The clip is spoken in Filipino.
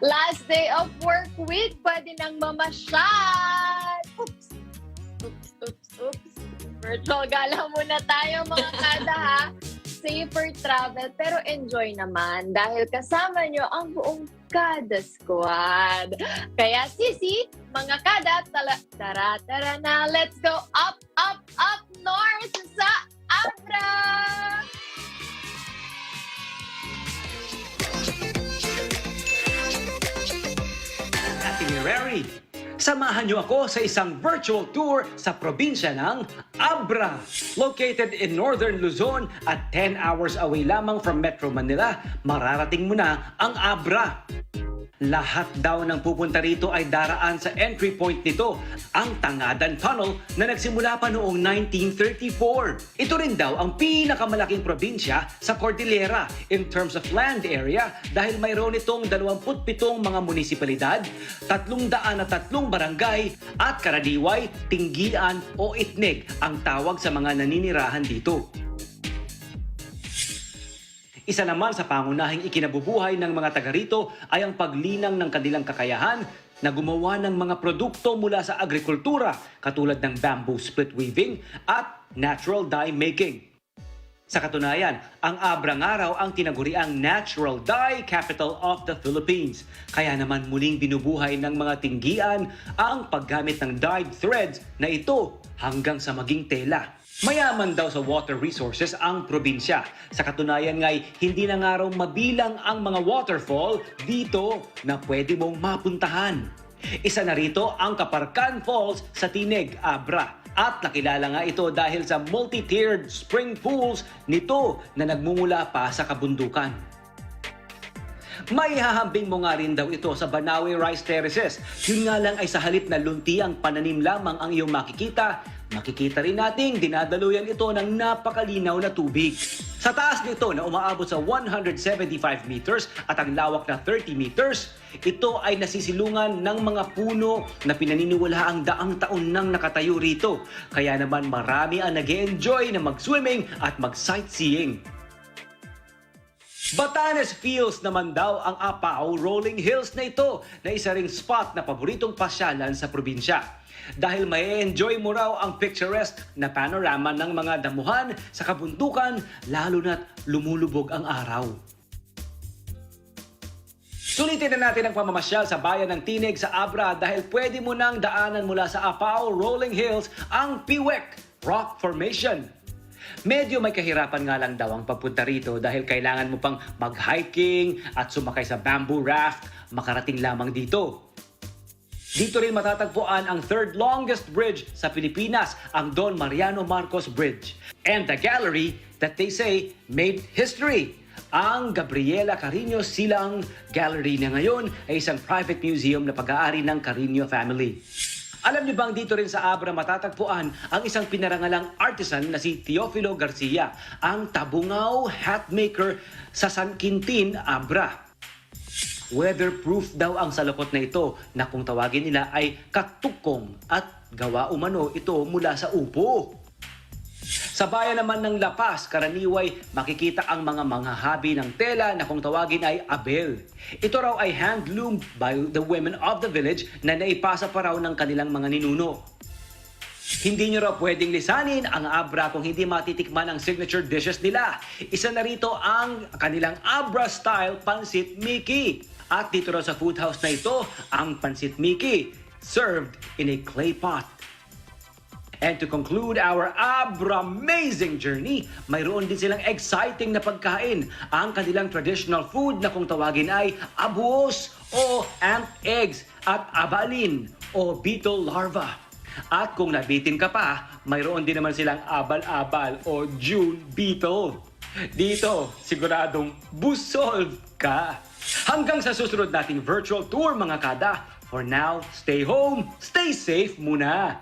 Last day of work week, pwede nang mamasyal. Oops, oops, oops, oops. Virtual gala muna tayo mga kada ha. Safer travel, pero enjoy naman dahil kasama nyo ang buong Kada Squad. Kaya sisi, mga kada, tara na, let's go up, up, up north sa Abra! Itinerary. Samahan niyo ako sa isang virtual tour sa probinsya ng Abra. Located in northern Luzon at 10 hours away lamang from Metro Manila, mararating mo na ang Abra. Lahat daw ng pupunta rito ay daraan sa entry point nito, ang Tangadan Tunnel na nagsimula pa noong 1934. Ito rin daw ang pinakamalaking probinsya sa Cordillera in terms of land area dahil mayroon itong 27 mga munisipalidad, 303 barangay at karaniway, tinggian o itnig ang tawag sa mga naninirahan dito. Isa naman sa pangunahing ikinabubuhay ng mga taga rito ay ang paglinang ng kanilang kakayahan na gumawa ng mga produkto mula sa agrikultura katulad ng bamboo split weaving at natural dye making. Sa katunayan, ang Abra nga raw ang tinaguriang natural dye capital of the Philippines. Kaya naman muling binubuhay ng mga tinggian ang paggamit ng dyed threads na ito hanggang sa maging tela. Mayaman daw sa water resources ang probinsya. Sa katunayan nga'y hindi na nga raw mabilang ang mga waterfall dito na pwede mong mapuntahan. Isa na rito ang Kaparkan Falls sa Tineg, Abra. At nakilala nga ito dahil sa multi-tiered spring pools nito na nagmumula pa sa kabundukan. May hahambing mo nga rin daw ito sa Banawe Rice Terraces. Yun nga lang ay sa halip na lunti ang pananim lamang ang iyong makikita rin nating dinadaluyan ito ng napakalinaw na tubig. Sa taas nito na umaabot sa 175 meters at ang lawak na 30 meters, ito ay nasisilungan ng mga puno na pinaniniwalaang daang taon nang nakatayo rito. Kaya naman marami ang nag-e-enjoy na mag-swimming at mag-sightseeing. Batanes Feels naman daw ang Apao Rolling Hills na ito na isa ring spot na paboritong pasyalan sa probinsya. Dahil may enjoy mo raw ang picturesque na panorama ng mga damuhan sa kabundukan lalo na't lumulubog ang araw. Sulitin na natin ang pamamasyal sa bayan ng Tineg sa Abra dahil pwede mo nang daanan mula sa Apao Rolling Hills ang Piwek Rock Formation. Medyo may kahirapan nga lang daw ang pagpunta rito dahil kailangan mo pang mag-hiking at sumakay sa bamboo raft makarating lamang dito. Dito rin matatagpuan ang third longest bridge sa Pilipinas, ang Don Mariano Marcos Bridge. And the gallery that they say made history. Ang Gabriela Carino Silang Gallery na ngayon ay isang private museum na pag-aari ng Carino family. Alam niyo bang dito rin sa Abra matatagpuan ang isang pinarangalang artisan na si Teofilo Garcia, ang tabungaw hat maker sa San Quintin, Abra. Weatherproof daw ang salukot na ito na kung tawagin nila ay katukong at gawa umano ito mula sa upo. Sa bayan naman ng La Paz, karaniway makikita ang mga manghahabi ng tela na kung tawagin ay abel. Ito raw ay hand-loomed by the women of the village na naipasa pa raw ng kanilang mga ninuno. Hindi nyo raw pwedeng lisanin ang Abra kung hindi matitikman ang signature dishes nila. Isa na rito ang kanilang Abra-style Pansit Mickey. At dito raw sa food house na ito, ang Pansit Mickey, served in a clay pot. And to conclude our Abra-amazing journey, mayroon din silang exciting na pagkain. Ang kanilang traditional food na kung tawagin ay abuos o ant eggs at abalin o beetle larva. At kung nabitin ka pa, mayroon din naman silang abal-abal o June beetle. Dito, siguradong busog ka. Hanggang sa susunod nating virtual tour mga kada. For now, stay home, stay safe muna.